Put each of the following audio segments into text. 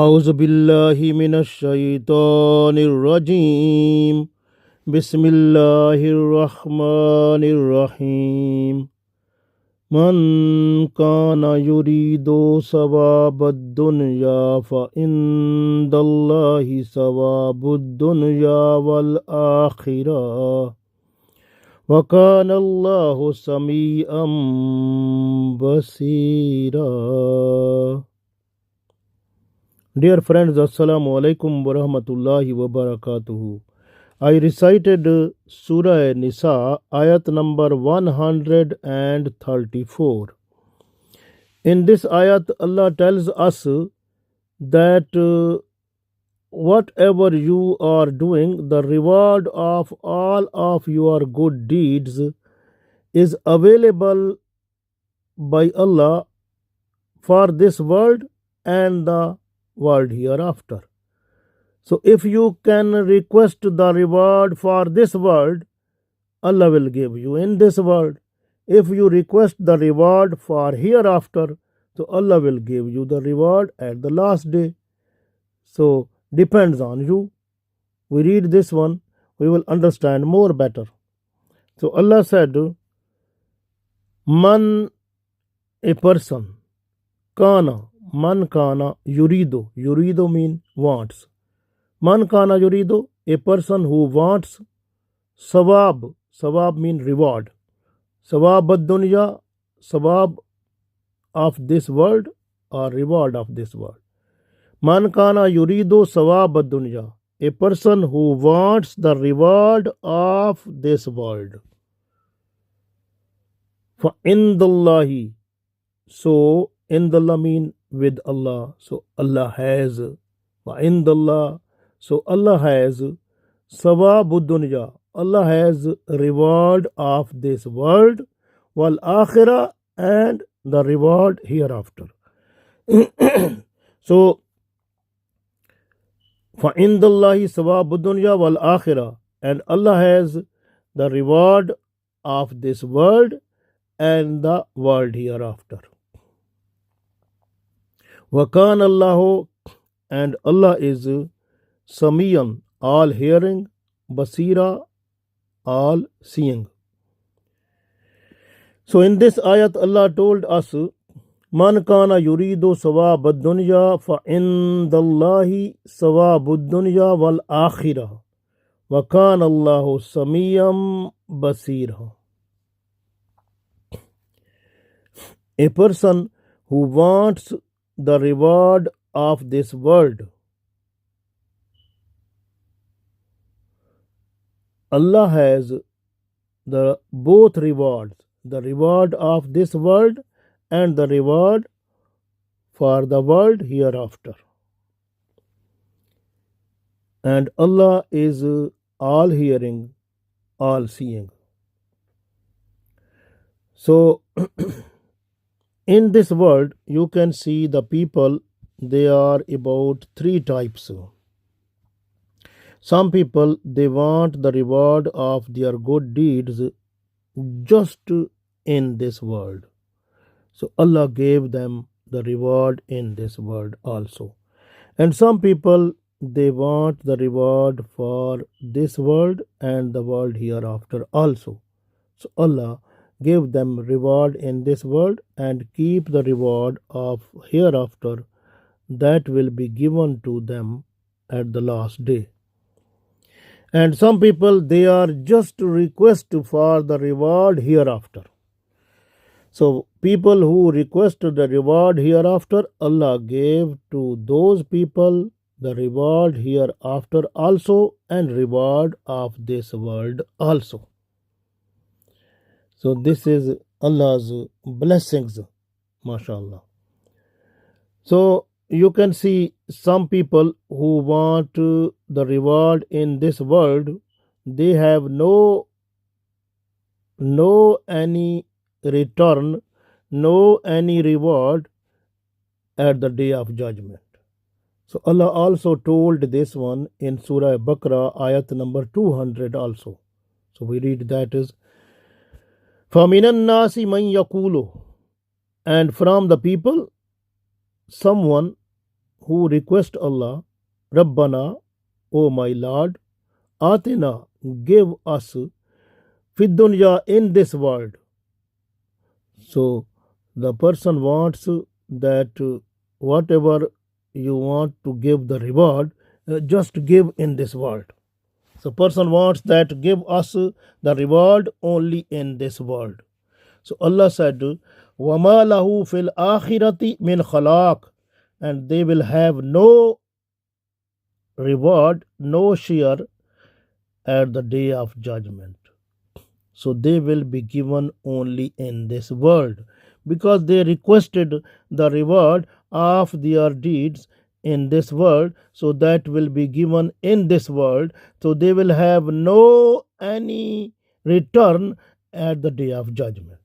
أعوذ بالله من الشيطان الرجيم بسم الله الرحمن الرحيم من كان يريد ثواب الدنيا فعند الله ثواب الدنيا والآخرة وكان الله سميعا بصيرا. Dear friends, Assalamu alaikum wa rahmatullahi wa barakatuhu. I recited Surah Nisa Ayat number 134. In this ayat, Allah tells us that whatever you are doing, the reward of all of your good deeds is available by Allah for this world and the world hereafter. So if you can request the reward for this world, Allah will give you in this world. If you request the reward for hereafter, so Allah will give you the reward at the last day. So depends on you. We read this one, we will understand more better. So Allah said, Man, a person, kana, man kana yurido. Yurido mean wants. Man kana yurido, a person who wants sawab. Sawab mean reward. Sawab ad-dunya, sawab of this world or reward of this world. Man kana yurido sawab ad-dunya, a person who wants the reward of this world. Fa indallahi, so indallah mean with Allah. So Allah has wa indallah. So Allah has sawabud dunya. Allah has reward of this world, wal akhirah, and the reward hereafter. So fa indallahi sawabud dunya wal akhirah, and Allah has the reward of this world and the world hereafter. Wakan Allahu, and Allah is Samiyan, all hearing, Basira, all seeing. So in this ayat, Allah told us, Man kana yuridu sawab ad-dunya fa indallahi sawab ad-dunya wal akhirah wa kana Allahu samiyam basira. A person who wants the reward of this world, Allah has the both rewards, the reward of this world and the reward for the world hereafter. And Allah is all hearing, all seeing. So in this world, you can see the people, they are about three types. Some people, they want the reward of their good deeds just in this world. So Allah gave them the reward in this world also. And some people, they want the reward for this world and the world hereafter also. So Allah give them reward in this world and keep the reward of hereafter that will be given to them at the last day. And some people, they are just request for the reward hereafter. So people who request the reward hereafter, Allah gave to those people the reward hereafter also and reward of this world also. So this is Allah's blessings, mashallah. So you can see some people who want the reward in this world, they have no any return, no any reward at the day of judgment. So Allah also told this one in Surah Baqarah ayat number 200 also. So we read that is فَمِنَ النَّاسِ مَنْ يَقُولُ, and from the people someone who request Allah, Rabbana, O my Lord, Atina, give us, fid dunya, in this world. So the person wants that whatever you want to give the reward, just give in this world. So person wants that give us the reward only in this world. So Allah said, وَمَا لَهُ فِي الْآخِرَةِ مِنْ خَلَاقٍ, and they will have no reward, no share at the day of judgment. So they will be given only in this world, because they requested the reward of their deeds in this world, so that will be given in this world. So they will have no any return at the day of judgment.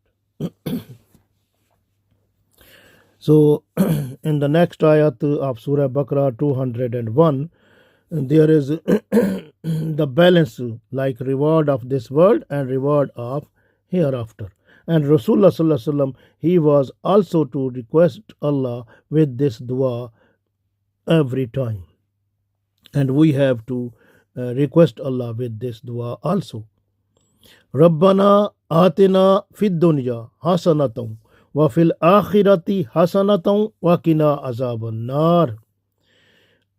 So in the next ayat of Surah Baqarah 201, there is the balance, like reward of this world and reward of hereafter. And Rasulullah sallallahu alaihi wasallam, he was also to request Allah with this dua every time, and we have to request Allah with this dua also. Rabbana atina fid dunya hasanatan wa fil akhirati hasanatan wa qina azaban nar.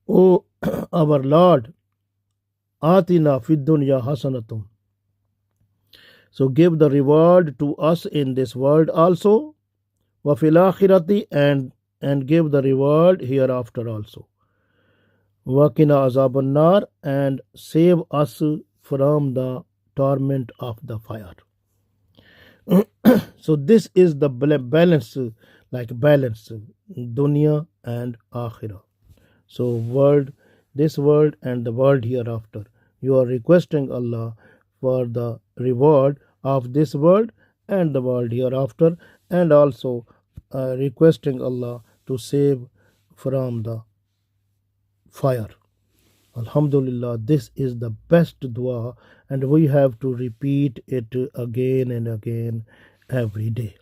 O our Lord, atina fid dunya hasanatan, so give the reward to us in this world also, wa fil akhirati, and give the reward hereafter also, wa qina azaban nar, and save us from the torment of the fire. So this is the balance, like balance dunya and akhirah. So world, this world and the world hereafter, you are requesting Allah for the reward of this world and the world hereafter, and also requesting Allah to save from the fire. Alhamdulillah, this is the best dua, and we have to repeat it again and again every day.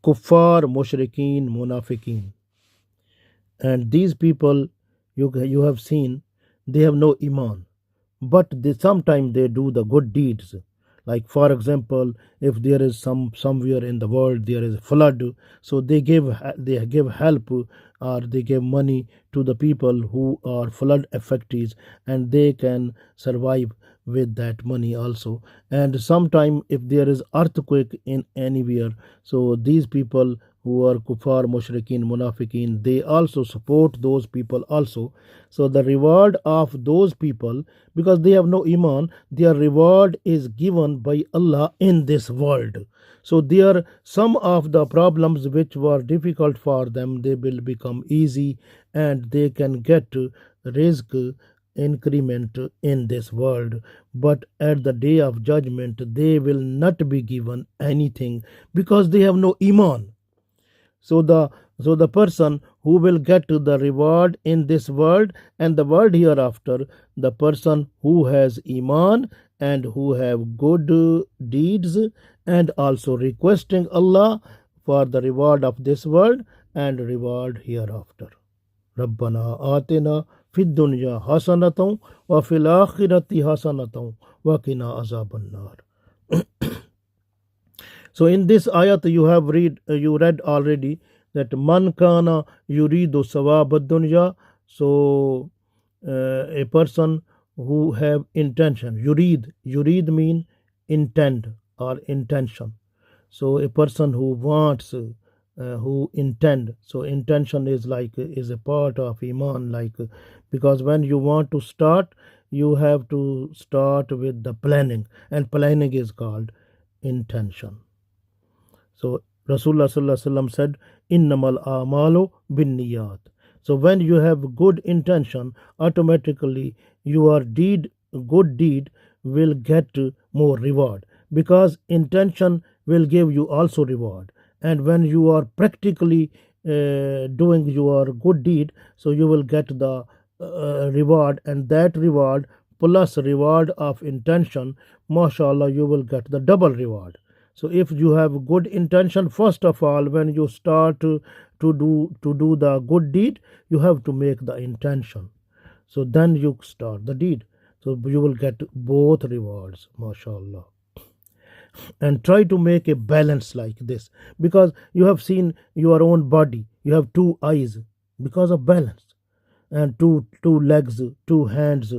Kuffar, mushrikeen, munafiqeen, and these people you have seen, they have no iman, but sometimes they do the good deeds. Like for example, if there is somewhere in the world there is a flood, so they give help, or they give money to the people who are flood affectees, and they can survive with that money also. And sometime if there is earthquake in anywhere, so these people who are kuffar, mushrikeen, munafiqeen, they also support those people also. So the reward of those people, because they have no iman, their reward is given by Allah in this world. So there, some of the problems which were difficult for them, they will become easy, and they can get rizq, increment in this world. But at the day of judgment, they will not be given anything, because they have no iman. So the person who will get the reward in this world and the world hereafter, the person who has iman and who have good deeds, and also requesting Allah for the reward of this world and reward hereafter. Rabbana atina fid dunya hasanatan wa fil akhirati hasanatan wa qina azaban nar. So in this ayat you read already that man kana yuridu sawab ad-dunya. So a person who have intention, yurid mean intent or intention. So a person who wants, who intend. So intention is a part of iman, because when you want to start, you have to start with the planning, and planning is called intention. So Rasulullah sallallahu alaihi wasallam said, "Innamal a'malu binniyat." So when you have good intention, automatically your good deed will get more reward, because intention will give you also reward. And when you are practically doing your good deed, so you will get the reward, and that reward plus reward of intention, mashallah, you will get the double reward. So if you have good intention, first of all, when you start do the good deed, you have to make the intention. So then you start the deed. So you will get both rewards, mashallah. And try to make a balance like this, because you have seen your own body, you have two eyes because of balance, and two legs, two hands,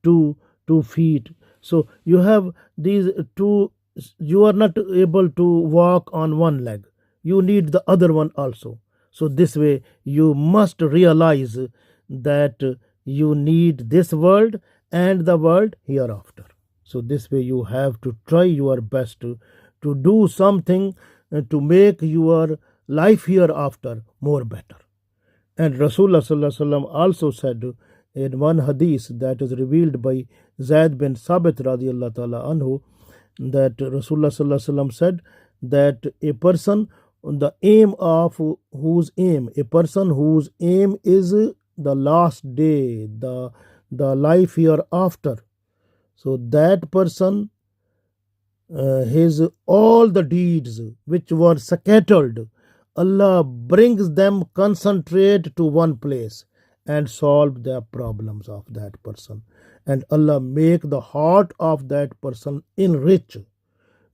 two feet. So you have these two. You are not able to walk on one leg, you need the other one also. So this way you must realize that you need this world and the world hereafter. So this way you have to try your best to do something to make your life hereafter more better. And Rasulullah sallallahu alaihi wasallam also said in one hadith that is revealed by Zaid bin Sabit radiallahu ta'ala anhu, that Rasulullah sallallahu alaihi wasallam said that a person, the aim of whose aim, a person whose aim is the last day, the life hereafter, so that person, his all the deeds which were scattered, Allah brings them concentrate to one place and solve the problems of that person. And Allah make the heart of that person enrich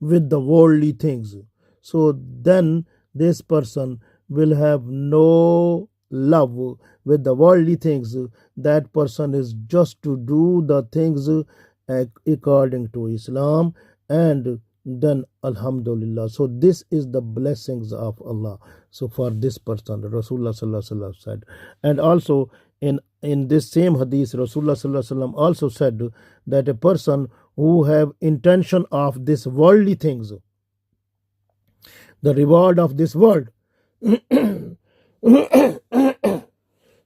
with the worldly things. So then this person will have no love with the worldly things. That person is just to do the things according to Islam, and then alhamdulillah. So this is the blessings of Allah. So for this person, Rasulullah sallallahu alaihi wasallam said. And also in this same hadith, Rasulullah sallallahu alaihi wasallam also said that a person who have intention of this worldly things, the reward of this world.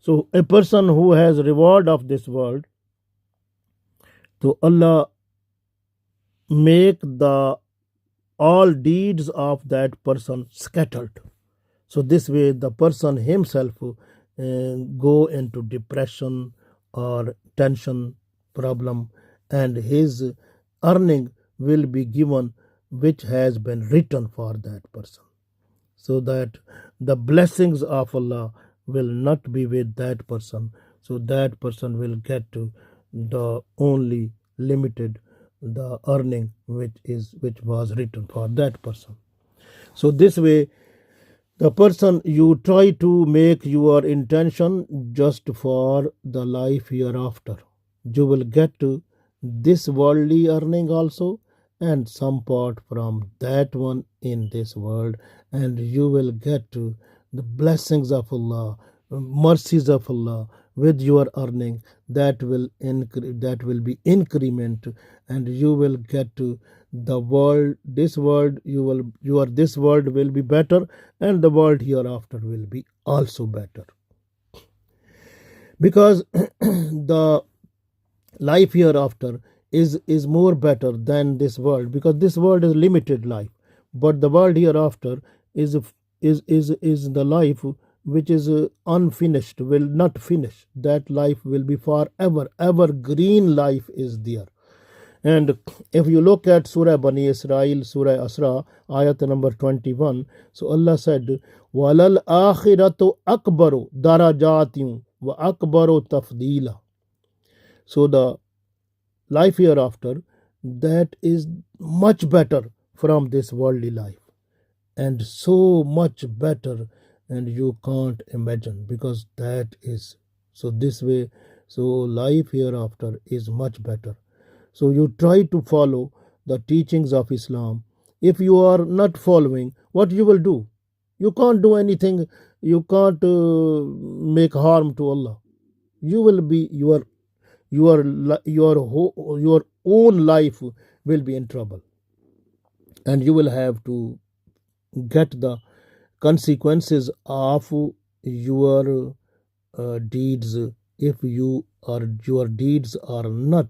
So a person who has reward of this world, to Allah make the all deeds of that person scattered. So this way the person himself go into depression or tension problem, and his earning will be given which has been written for that person, so that the blessings of Allah will not be with that person. So that person will get the only limited the earning which was written for that person. So this way the person, you try to make your intention just for the life hereafter. You will get this worldly earning also, and some part from that one in this world, and you will get the blessings of Allah, mercies of Allah with your earning. That will be increment, and you will get the world, this world, this world will be better, and the world hereafter will be also better, because the life hereafter is more better than this world, because this world is limited life, but the world hereafter is the life which is unfinished, will not finish. That life will be forever, evergreen life is there. And if you look at Surah Bani Israel, Surah Asra, Ayat number 21, so Allah said, وَلَلْ آخِرَةُ أَكْبَرُ دَرَجَاتٍ وَأَكْبَرُ تَفْضِيلًا. So the life hereafter, that is much better from this worldly life, and so much better, and you can't imagine, because that is, so this way, so life hereafter is much better. So you try to follow the teachings of Islam. If you are not following, what you will do? You can't do anything. You can't make harm to Allah. You will be your own life will be in trouble, and you will have to get the consequences of your deeds if your deeds are not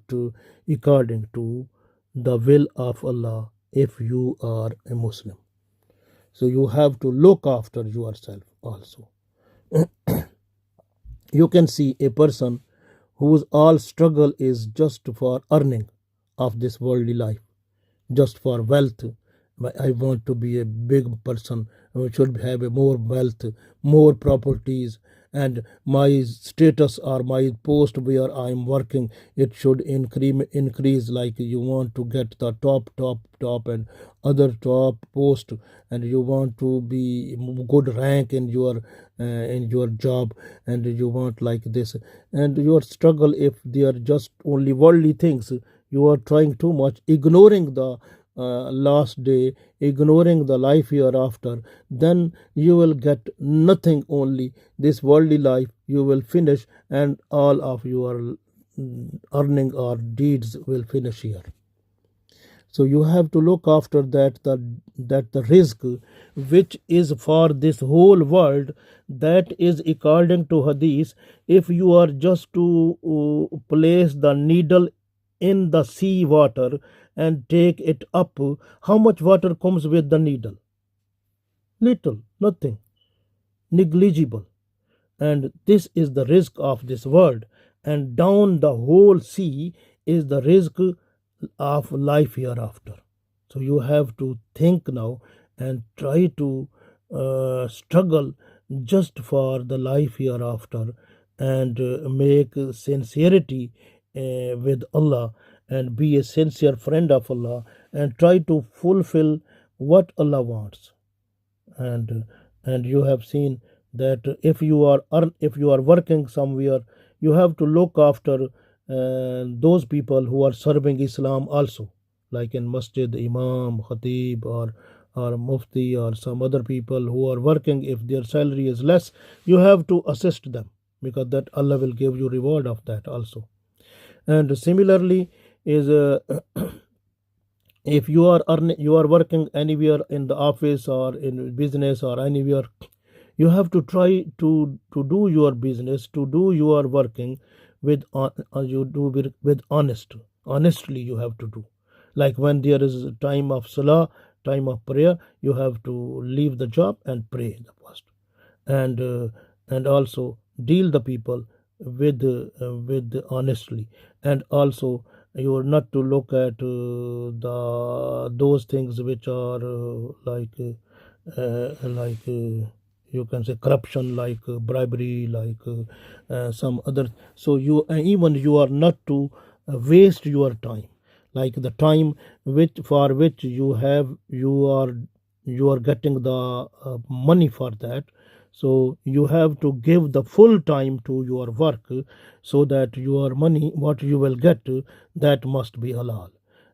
according to the will of Allah, if you are a Muslim. So you have to look after yourself also. You can see a person whose all struggle is just for earning of this worldly life, just for wealth I want to be a big person who should have a more wealth, more properties, and my status or my post where I'm working, it should increase. Like you want to get the top and other top post, and you want to be good rank in your job, and you want like this, and your struggle, if they are just only worldly things, you are trying too much, ignoring the last day, ignoring the life hereafter, then you will get nothing, only this worldly life you will finish, and all of your earning or deeds will finish here. So you have to look after that the risk which is for this whole world, that is according to hadith. If you are just to place the needle in the sea water and take it up, how much water comes with the needle? Little, nothing, negligible. And this is the risk of this world, and down the whole sea is the risk of life hereafter. So you have to think now and try to struggle just for the life hereafter, and make sincerity with Allah, and be a sincere friend of Allah, and try to fulfill what Allah wants. And you have seen that if you are working somewhere, you have to look after those people who are serving Islam also, like in masjid, imam, khatib, or mufti, or some other people who are working. If their salary is less, you have to assist them, because that Allah will give you reward of that also. And similarly is if you are working anywhere in the office or in business or anywhere, you have to try to do your business, to do your working with with honestly you have to do. Like when there is a time of salah, time of prayer, you have to leave the job and pray the first, and also deal the people with honestly. And also you are not to look at the those things which are you can say corruption, like bribery, like some other. So you even you are not to waste your time, like the time which for which you are getting the money for that. So you have to give the full time to your work, so that your money what you will get, that must be halal.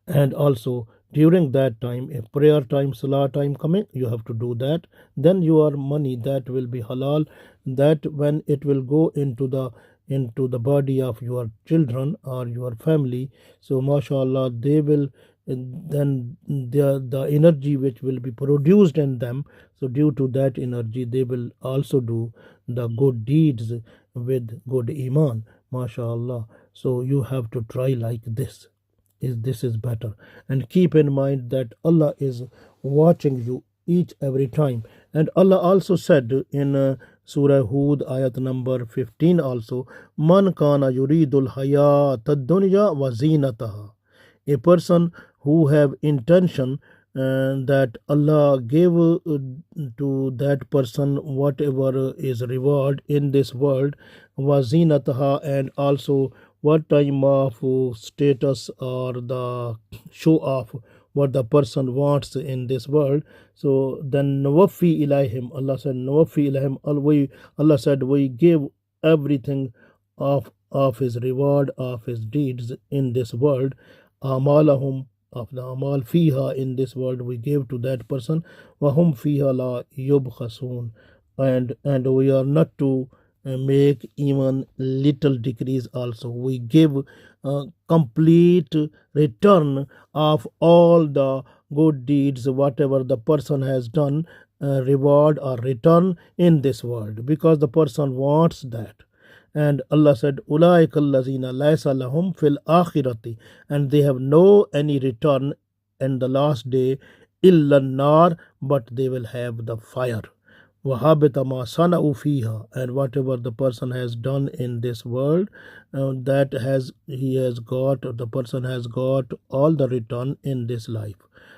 And also during that time, if prayer time, salah time coming, you have to do that. Then your money that will be halal, that when it will go into the body of your children or your family, so mashallah they will, then the energy which will be produced in them, so due to that energy they will also do the good deeds with good iman, mashallah. So you have to try like this is better. And keep in mind that Allah is watching you each every time. And Allah also said in Surah Hud ayat number 15 also, man kana yuridul hayat ad-dunya wa zinataha. A person who have intention that Allah gave to that person whatever is reward in this world, wazinataha, and also what time of status or the show off what the person wants in this world. So then nawafi ilaihim, Allah said nawafi ilaihim, Allah said we give everything of his reward of his deeds in this world, amalahum, of the amal fiha, in this world we gave to that person, wahum fiha la yubkhasun, and we are not to make even little decrease also. We give complete return of all the good deeds whatever the person has done, reward or return in this world, because the person wants that. And Allah said, Ulaika allazina laysa lahum fil akhirati, and they have no any return in the last day, illa nar, but they will have the fire. وَهَابِتَ مَا صَنَعُوا فِيهَا, and whatever the person has done in this world, that the person has got all the return in this life.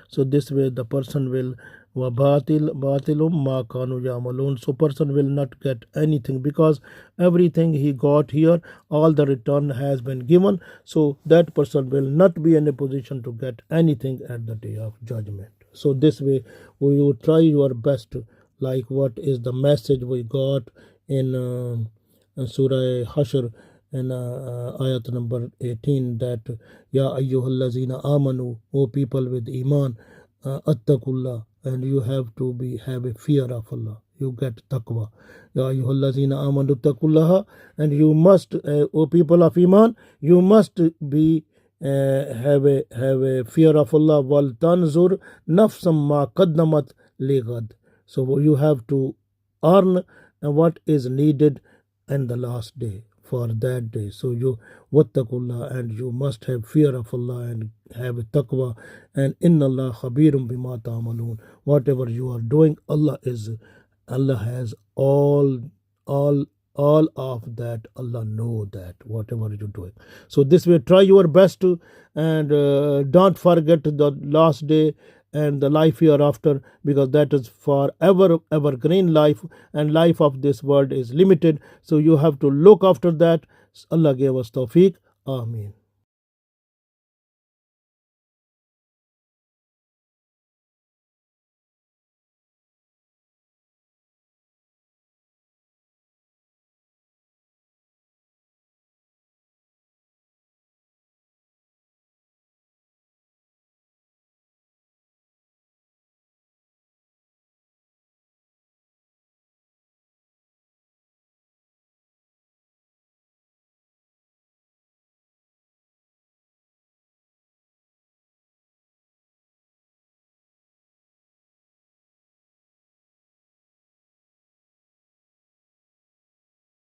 So this way the person will batilum ma kanu yamalun. So person will not get anything, because everything he got here, all the return has been given. So that person will not be in a position to get anything at the day of judgment. So this way we will try your best, like what is the message we got in Surah Hashr in ayat number 18, that Ya ayyuhallazina amanu, O people with iman, attakullah, and you have to have a fear of Allah. You get taqwa. Ya ayyuhallazina amanu attakullaha, and you must, O people of iman, you must be have a fear of Allah. Wal tanzur nafsam ma qaddamat lighad. So you have to earn what is needed in the last day, for that day. So you wattaqullah, and you must have fear of Allah and have a taqwa. And inna Allah khabirum bima ta'malun. Whatever you are doing, Allah has all of that. Allah know that whatever you're doing. So this way try your best to, and don't forget the last day and the life hereafter, because that is for evergreen life, and life of this world is limited. So you have to look after that. Allah gave us tawfiq. Ameen.